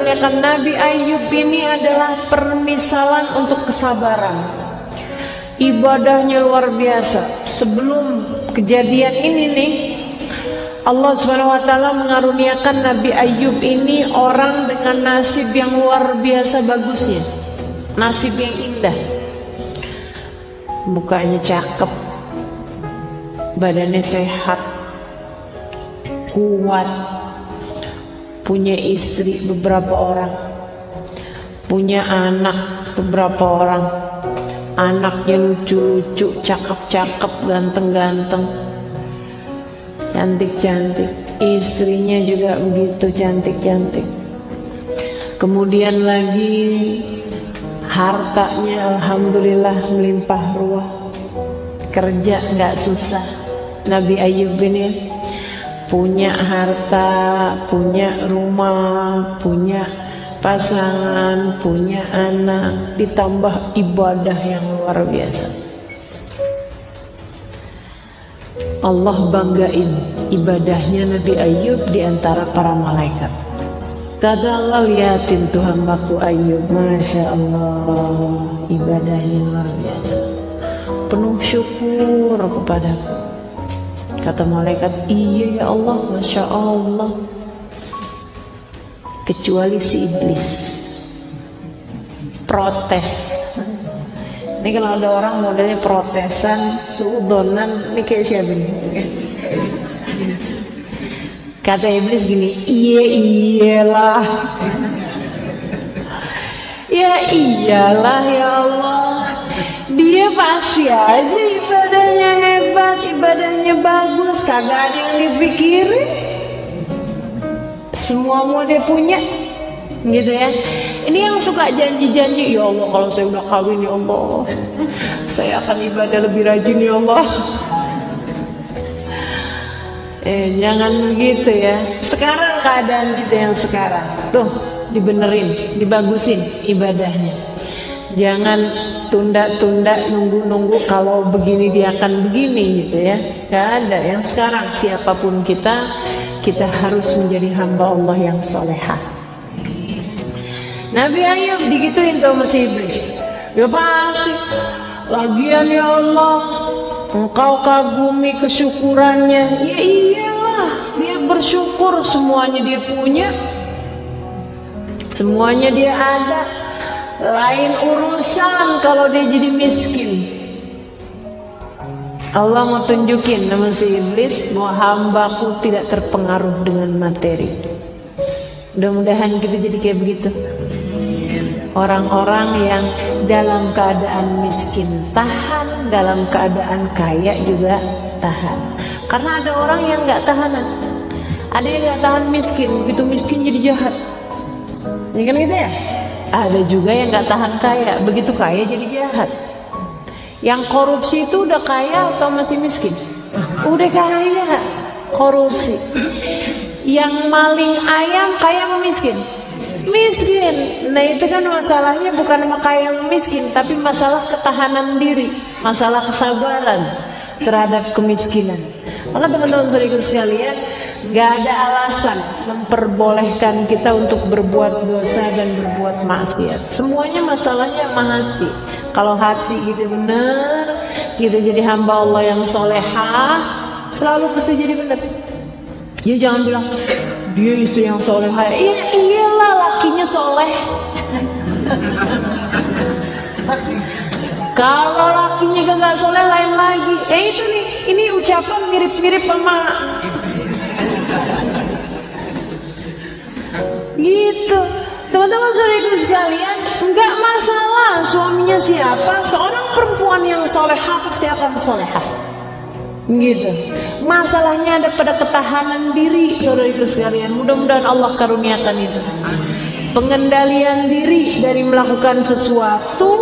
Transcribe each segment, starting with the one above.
muliakan, Nabi Ayub ini adalah permisalan untuk kesabaran. Ibadahnya luar biasa. Sebelum kejadian ini nih, Allah Subhanahu wa taala mengaruniakan Nabi Ayub ini orang dengan nasib yang luar biasa bagusnya. Nasib yang indah. Mukanya cakep, badannya sehat, kuat, punya istri beberapa orang, punya anak beberapa orang, anaknya lucu-lucu, cakep-cakep, ganteng-ganteng, cantik-cantik, istrinya juga begitu cantik-cantik. Kemudian lagi hartanya alhamdulillah melimpah ruah, kerja nggak susah. Nabi Ayub ini punya harta, punya rumah, punya pasangan, punya anak, ditambah ibadah yang luar biasa. Allah banggain ibadahnya Nabi Ayub di antara para malaikat. Kata Allah, liatin tuh hambaku Ayub, Masya Allah, ibadahnya luar biasa, penuh syukur kepadaku. Kata malaikat, iya ya Allah, Masya Allah. Kecuali si iblis protes. Ini kalau ada orang modelnya protesan, suudonan, ini kayak siapa nih? Kata iblis gini, iyalah, ya iyalah ya Allah. Dia pasti aja ibadahnya hebat, ibadahnya bagus, kagak ada yang dipikirin. Semua mau dia punya, gitu ya. Ini yang suka janji-janji, ya Allah kalau saya udah kawin ya Allah, saya akan ibadah lebih rajin ya Allah. Jangan begitu ya. Sekarang keadaan kita yang sekarang, tuh dibenerin, dibagusin ibadahnya. Jangan tunda-tunda, nunggu-nunggu kalau begini dia akan begini gitu ya. Gak ada. Yang sekarang siapapun kita harus menjadi hamba Allah yang solehah. Nabi Ayub digituin tuh sama si iblis. Ya pasti, lagian ya Allah, Engkau kagumi kesyukurannya. Ya iyalah, dia bersyukur, semuanya dia punya, semuanya dia ada. Lain urusan kalau dia jadi miskin. Allah mau tunjukin sama si iblis bahwa hambaku tidak terpengaruh dengan materi. Mudah-mudahan kita jadi kayak begitu. Orang-orang yang dalam keadaan miskin tahan, dalam keadaan kaya juga tahan. Karena ada orang yang nggak tahanan. Ada yang nggak tahan miskin, begitu miskin jadi jahat. Ya kan gitu ya? Ada juga yang nggak tahan kaya, begitu kaya jadi jahat. Yang korupsi itu udah kaya atau masih miskin? Udah kaya, korupsi. Yang maling ayam kaya atau miskin? Miskin. Nah itu kan masalahnya bukan sama kaya atau miskin, tapi masalah ketahanan diri, masalah kesabaran terhadap kemiskinan. Maka teman-teman saudaraku sekalian, gak ada alasan memperbolehkan kita untuk berbuat dosa dan berbuat maksiat. Semuanya masalahnya sama hati. Kalau hati kita benar, kita jadi hamba Allah yang solehah, selalu pasti jadi benar. Ya jangan bilang dia istri yang solehah. Iyalah, lakinya soleh. Kalau lakinya gak soleh lain lagi. Itu nih, ini ucapan mirip-mirip sama gitu. Teman-teman saudaraku sekalian, enggak masalah suaminya siapa, seorang perempuan yang solehah pasti akan solehah. Gitu. Masalahnya ada pada ketahanan diri, saudaraku sekalian. Mudah-mudahan Allah karuniakan itu. Pengendalian diri dari melakukan sesuatu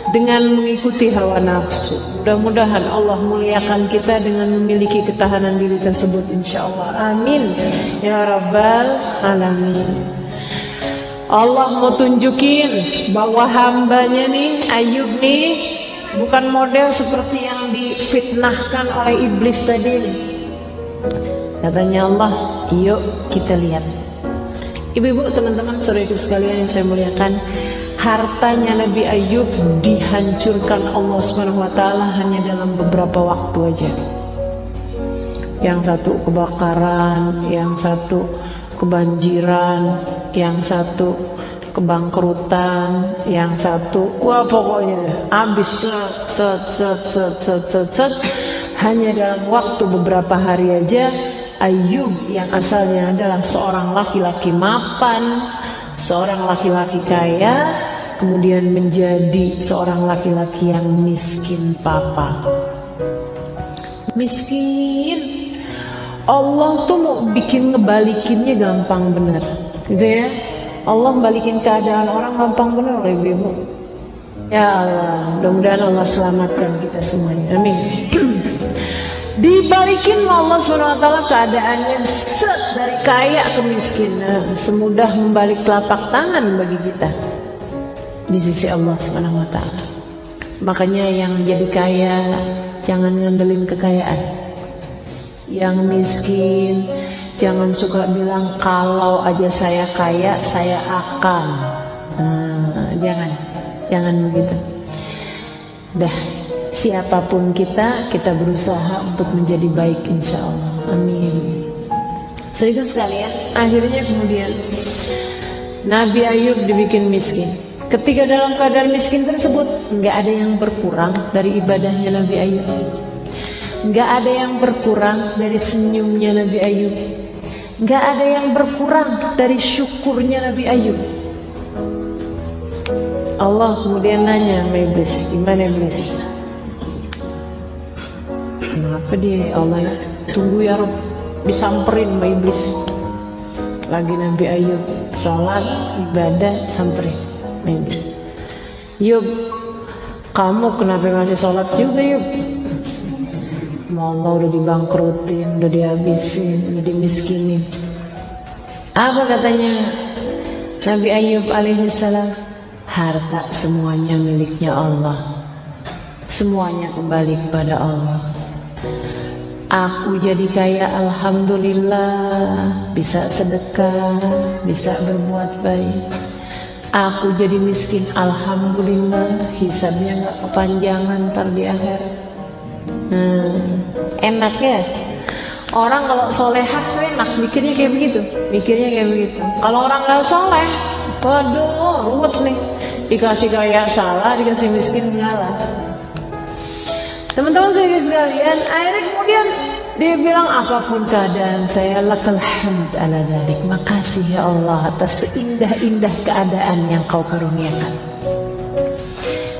dengan mengikuti hawa nafsu. Mudah-mudahan Allah muliakan kita dengan memiliki ketahanan diri tersebut, insyaallah. Amin ya rabbal alamin. Allah mau tunjukin bahwa hambanya nih, Ayub nih, bukan model seperti yang difitnahkan oleh iblis tadi nih. Katanya Allah, yuk kita lihat Ibu-ibu, teman-teman, saudaraku sekalian yang saya muliakan, hartanya Nabi Ayub dihancurkan Allah SWT hanya dalam beberapa waktu aja. Yang satu kebakaran, yang satu kebanjiran, yang satu kebangkrutan, yang satu, wah pokoknya habis set. Hanya dalam waktu beberapa hari aja, Ayub yang asalnya adalah seorang laki-laki mapan, seorang laki-laki kaya, kemudian menjadi seorang laki-laki yang miskin papa. Miskin. Allah tuh mau bikin ngebalikinnya gampang bener, gitu ya. Allah balikin keadaan orang gampang bener loh ibu-ibu. Ya Allah, mudah-mudahan Allah selamatkan kita semuanya. Amin. Dibalikin Allah SWT keadaannya set dari kaya ke miskin, semudah membalik telapak tangan bagi kita di sisi Allah SWT. Makanya yang jadi kaya jangan ngandelin kekayaan. Yang miskin jangan suka bilang kalau aja saya kaya saya akan. Jangan begitu. Dah, siapapun kita berusaha untuk menjadi baik insya Allah. Amin. Saudara sekalian, akhirnya kemudian Nabi Ayub dibikin miskin. Ketika dalam keadaan miskin tersebut, nggak ada yang berkurang dari ibadahnya Nabi Ayub, nggak ada yang berkurang dari senyumnya Nabi Ayub, nggak ada yang berkurang dari syukurnya Nabi Ayub. Allah kemudian nanya sama iblis, gimana iblis? Kenapa dia Allah ya? Tunggu ya Rob, disamperin sama iblis. Lagi Nabi Ayub sholat, ibadah, samperin sama iblis. Yub, kamu kenapa masih sholat juga Yub? Allah udah dibangkrutin, udah dihabisin, udah dimiskinin. Apa katanya Nabi Ayub alaihissalam? Harta semuanya miliknya Allah, semuanya kembali kepada Allah. Aku jadi kaya alhamdulillah, bisa sedekah, bisa berbuat baik. Aku jadi miskin alhamdulillah, hisabnya gak kepanjangan ntar di akhirat. Enak ya. Orang kalau solehah enak, mikirnya kayak begitu. Kalau orang gak soleh, waduh ruwet nih. Dikasih kaya salah, dikasih miskin salah. Teman-teman saya sekalian, akhirnya kemudian dia bilang, apapun keadaan saya, lakal hamd ala dzalik. Makasih ya Allah atas seindah-indah keadaan yang kau karuniakan.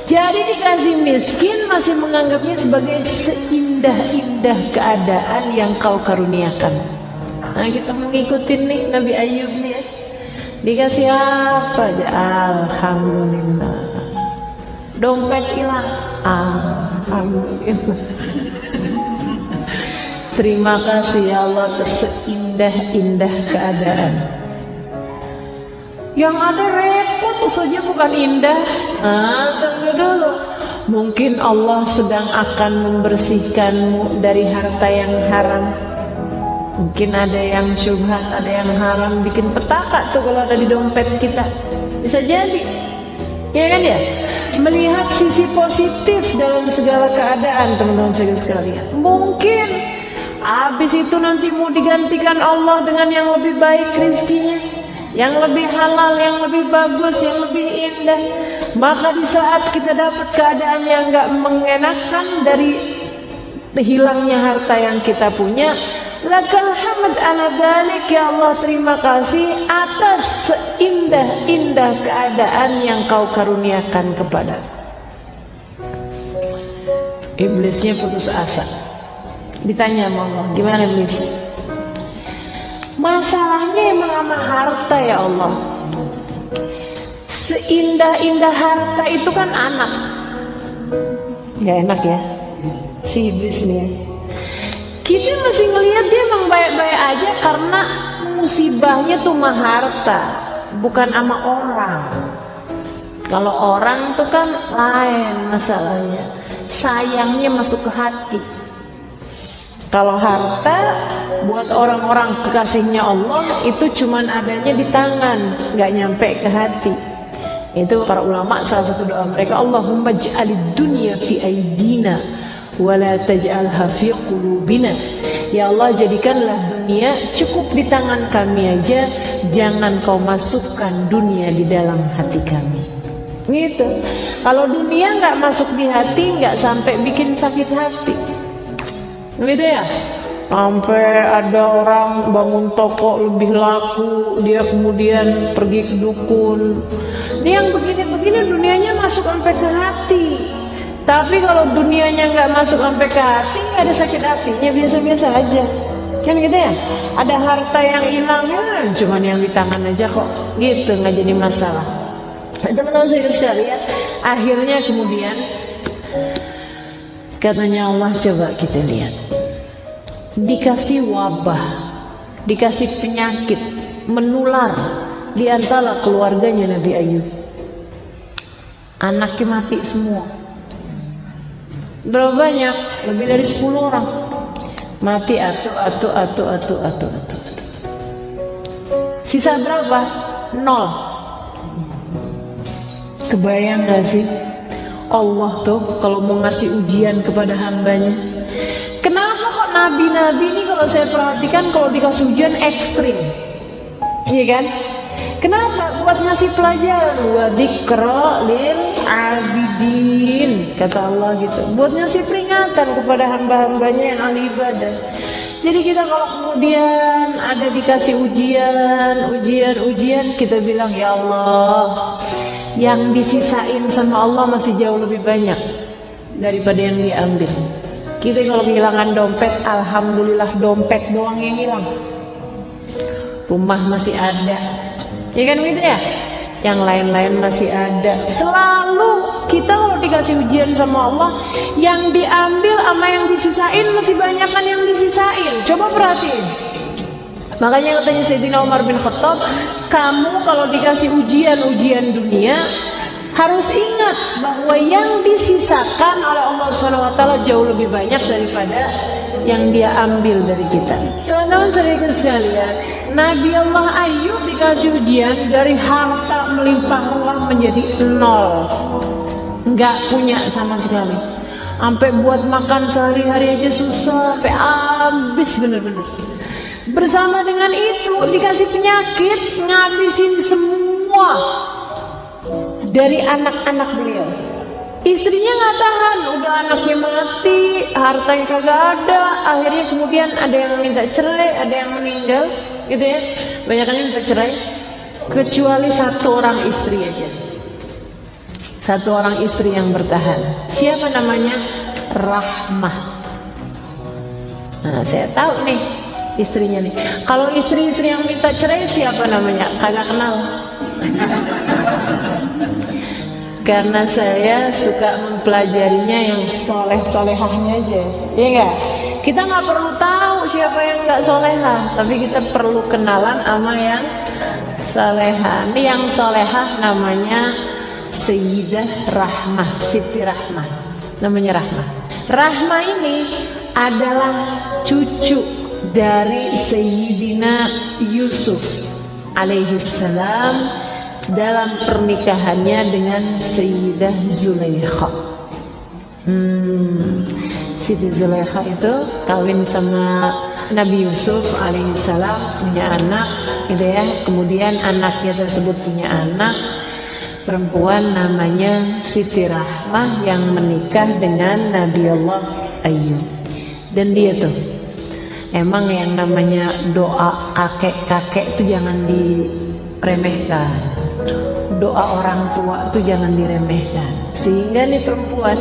Jadi dikasih miskin masih menganggapnya sebagai seindah-indah keadaan yang kau karuniakan. Nah, kita mengikuti nih Nabi Ayub nih ya. Dikasih apa aja alhamdulillah. Dompet hilang alhamdulillah. Terima kasih ya Allah atas seindah-indah keadaan. Yang ada repot saja bukan indah. Tunggu dulu. Mungkin Allah sedang akan membersihkanmu dari harta yang haram. Mungkin ada yang syubhat, ada yang haram, bikin petaka tuh kalau ada di dompet kita. Bisa jadi, ya kan ya? Melihat sisi positif dalam segala keadaan, teman-teman sekalian. Mungkin habis itu nanti mau digantikan Allah dengan yang lebih baik rezekinya, yang lebih halal, yang lebih bagus, yang lebih indah. Maka di saat kita dapat keadaan yang gak mengenakan dari hilangnya harta yang kita punya, lakal hamd ala dzalik, ya Allah terima kasih atas seindah-indah keadaan yang kau karuniakan kepada. Iblisnya putus asa. Ditanya sama Allah, gimana iblis? Masalahnya emang sama harta ya Allah. Seindah-indah harta itu kan anak. Gak enak ya si iblis nih. Kita masih ngelihat dia emang baik-baik aja karena musibahnya tuh mah harta, bukan sama orang. Kalau orang tuh kan lain masalahnya, sayangnya masuk ke hati. Kalau harta buat orang-orang kekasihnya Allah itu cuman adanya di tangan, nggak nyampe ke hati. Itu para ulama salah satu doa mereka, Allahumma ja'alid dunya fi aidina wa la taj'alha fi qulubina. Ya Allah, jadikanlah dunia cukup di tangan kami aja, jangan kau masukkan dunia di dalam hati kami. Gitu. Kalau dunia nggak masuk di hati, nggak sampai bikin sakit hati. Gitu ya. Sampai ada orang bangun toko lebih laku, dia kemudian pergi ke dukun. Ini yang begini-begini dunianya masuk sampai ke hati. Tapi kalau dunianya nggak masuk sampai ke hati, nggak ada sakit hatinya, biasa-biasa aja. Kan gitu ya. Ada harta yang hilang, ya, cuman yang di tangan aja kok. Gitu, nggak jadi masalah. Teman-teman sekalian, akhirnya kemudian katanya Allah, coba kita lihat, dikasih wabah, dikasih penyakit menular di antara keluarganya Nabi Ayub. Anaknya mati semua. Berapa banyak? Lebih dari 10 orang mati. Atu. Sisa berapa? 0. Kebayang gak sih Allah tuh kalau mau ngasih ujian kepada hambanya? Kenapa kok nabi-nabi ini kalau saya perhatikan kalau dikasih ujian ekstrim? Iya kan? Kenapa? Buat ngasih pelajaran, wa dzikra lil abidin, kata Allah gitu. Buat ngasih peringatan kepada hamba-hambanya yang ahli ibadah. Jadi kita kalau kemudian ada dikasih ujian, kita bilang, ya Allah, yang disisain sama Allah masih jauh lebih banyak daripada yang diambil. Kita kalau kehilangan dompet, alhamdulillah dompet doang yang hilang, rumah masih ada, ya kan gitu ya, yang lain-lain masih ada. Selalu kita kalau dikasih ujian sama Allah, yang diambil sama yang disisain masih banyakan yang disisain. Coba perhatiin. Makanya katanya Sayyidina Umar bin Khattab, kamu kalau dikasih ujian dunia harus ingat bahwa yang disisakan oleh Allah SWT jauh lebih banyak daripada yang dia ambil dari kita. Teman-teman sekalian, Nabi Allah Ayub dikasih ujian dari harta melimpah ruah menjadi 0, nggak punya sama sekali. Sampai buat makan sehari-hari aja susah, sampai habis bener-bener. Bersama dengan itu dikasih penyakit, ngabisin semua dari anak-anak beliau. Istrinya nggak tahan, udah anaknya mati, hartanya kagak ada. Akhirnya kemudian ada yang minta cerai, ada yang meninggal, gitu ya. Banyakannya minta cerai, kecuali 1 orang istri aja. 1 orang istri yang bertahan. Siapa namanya? Rahmah. Nah, saya tahu nih istrinya nih. Kalau istri-istri yang minta cerai siapa namanya? Kagak kenal. Karena saya suka mempelajarinya yang soleh-solehahnya aja, iya nggak? Kita nggak perlu tahu siapa yang nggak solehah, tapi kita perlu kenalan sama yang solehah. Ini yang solehah namanya Sayyidah Rahmah, Siti Rahmah, namanya Rahmah. Rahmah ini adalah cucu dari Sayyidina Yusuf alaihissalam dalam pernikahannya dengan Sayyidah Zulaikha. Siti Zulaikha itu kawin sama Nabi Yusuf alaihissalam, punya anak, gitu ya. Kemudian anaknya tersebut punya anak perempuan namanya Siti Rahmah yang menikah dengan Nabi Allah Ayub. Dan dia tuh emang yang namanya doa kakek-kakek itu jangan diremehkan. Doa orang tua itu jangan diremehkan. Sehingga nih perempuan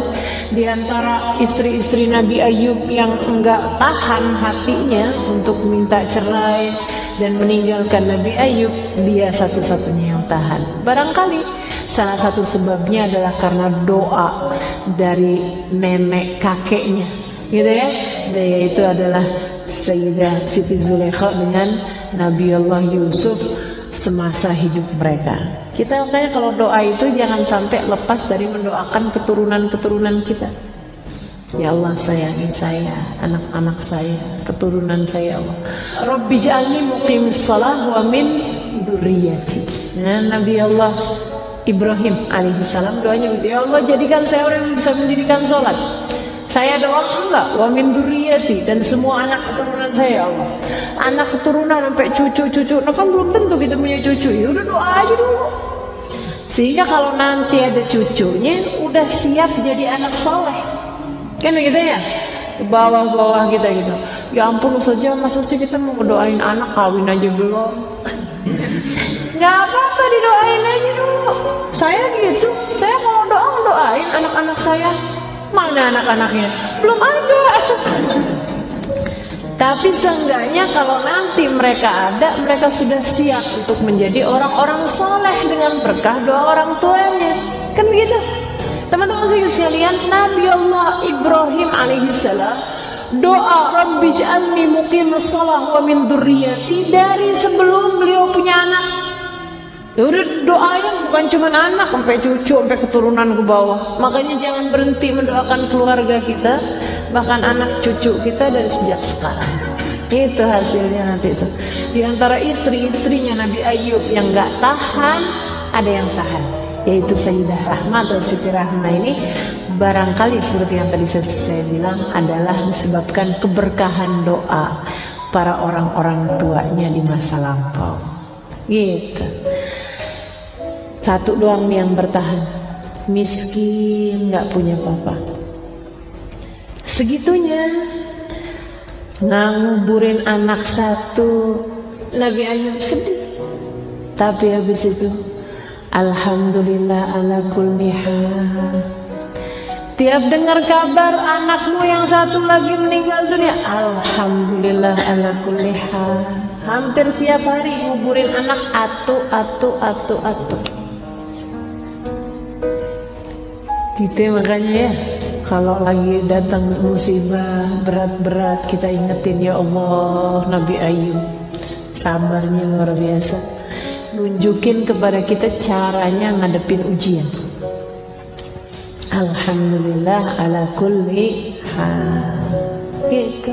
di antara istri-istri Nabi Ayub yang enggak tahan hatinya untuk minta cerai dan meninggalkan Nabi Ayub, dia satu-satunya yang tahan. Barangkali salah satu sebabnya adalah karena doa dari nenek kakeknya, gitu ya. Yaitu adalah Sayyidah Siti Zulaikha dengan Nabi Allah Yusuf semasa hidup mereka. Kita makanya kalau doa itu jangan sampai lepas dari mendoakan keturunan-keturunan kita. Ya Allah, sayangi saya, anak-anak saya, keturunan saya, Allah. Rabbi ja'alni muqimis shalah wa min dzurriyyati. Nah, Nabi Allah Ibrahim alaihissalam doanya, ya Allah jadikan saya orang yang bisa mendirikan sholat. Saya doa enggak, wa min dzurriyyati, dan semua anak keturunan saya, ya Allah. Anak keturunan sampai cucu-cucu, nah kan belum tentu kita punya cucu, ya udah doa aja dulu. Sehingga kalau nanti ada cucunya, udah siap jadi anak soleh. Kan gitu ya, bawah-bawah kita gitu. Ya ampun saja, masa sih kita mau doain anak kawin aja belum? Gak apa-apa, didoain aja dulu. Saya gitu, saya mau doain anak-anak saya. Mana anak-anaknya? Belum ada. Tapi seenggaknya kalau nanti mereka ada, mereka sudah siap untuk menjadi orang-orang soleh dengan berkah doa orang tuanya. Kan begitu? Teman-teman sekalian, Nabi Allah Ibrahim alaihissalam doa Rabbi ja'alni muqimis shalah wa min dzurriyyati dari sebelum beliau punya anak. Ya udah doanya bukan cuma anak, sampai cucu, sampai keturunan ke bawah. Makanya jangan berhenti mendoakan keluarga kita, bahkan anak cucu kita dari sejak sekarang. Itu hasilnya nanti itu. Di antara istri-istrinya Nabi Ayub yang gak tahan, ada yang tahan, yaitu Sayyidah Rahmah atau Siti Rahmah ini barangkali seperti yang tadi saya bilang adalah disebabkan keberkahan doa para orang-orang tuanya di masa lampau. Gitu. Satu doang nih yang bertahan, miskin, nggak punya apa-apa. Segitunya nguburin anak satu, Nabi Ayub sedih. Tapi habis itu alhamdulillah ala kulli hal. Tiap dengar kabar anakmu yang satu lagi meninggal dunia, alhamdulillah ala kulli hal. Hampir tiap hari nguburin anak atu. Gitu makanya ya, kalau lagi datang musibah berat-berat kita ingetin, ya Allah, Nabi Ayub sabarnya luar biasa. Nunjukin kepada kita caranya ngadepin ujian. Alhamdulillah ala kulli hal. Gitu.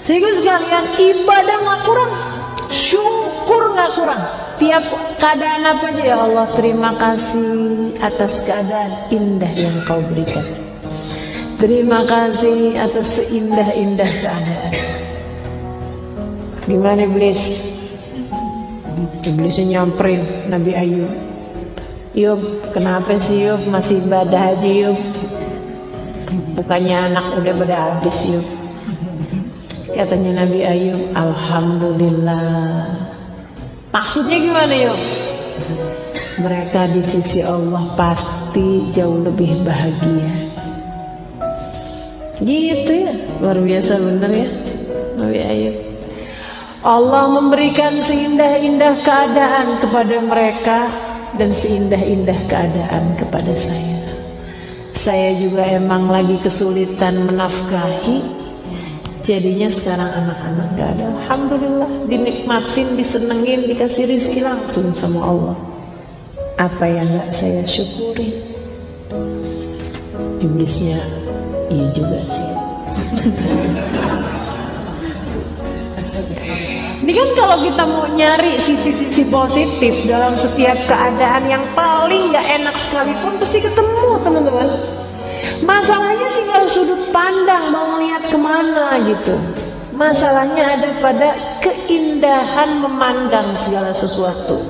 Sehingga sekalian, ibadah gak kurang, syukur gak kurang. Tiap keadaan apa aja, ya Allah terima kasih atas keadaan indah yang kau berikan. Terima kasih atas seindah-indah keadaan. Gimana iblis? Iblisnya nyamperin Nabi Ayub. Yub, kenapa sih Yub masih ibadah aja Yub? Bukannya anak udah pada habis Yub? Katanya Nabi Ayub, alhamdulillah. Maksudnya gimana Yub? Mereka di sisi Allah pasti jauh lebih bahagia. Gitu ya, luar biasa bener ya Nabi Ayub. Allah memberikan seindah-indah keadaan kepada mereka dan seindah-indah keadaan kepada saya. Saya juga emang lagi kesulitan menafkahi, jadinya sekarang anak-anak gak ada. Alhamdulillah, dinikmatin, disenengin, dikasih rezeki langsung sama Allah. Apa yang gak saya syukuri? Iblisnya iya juga sih. Ini kan kalau kita mau nyari sisi-sisi positif dalam setiap keadaan yang paling gak enak sekalipun pasti ketemu, teman-teman. Masalahnya tinggal sudut pandang, mau melihat kemana gitu. Masalahnya ada pada keindahan memandang segala sesuatu.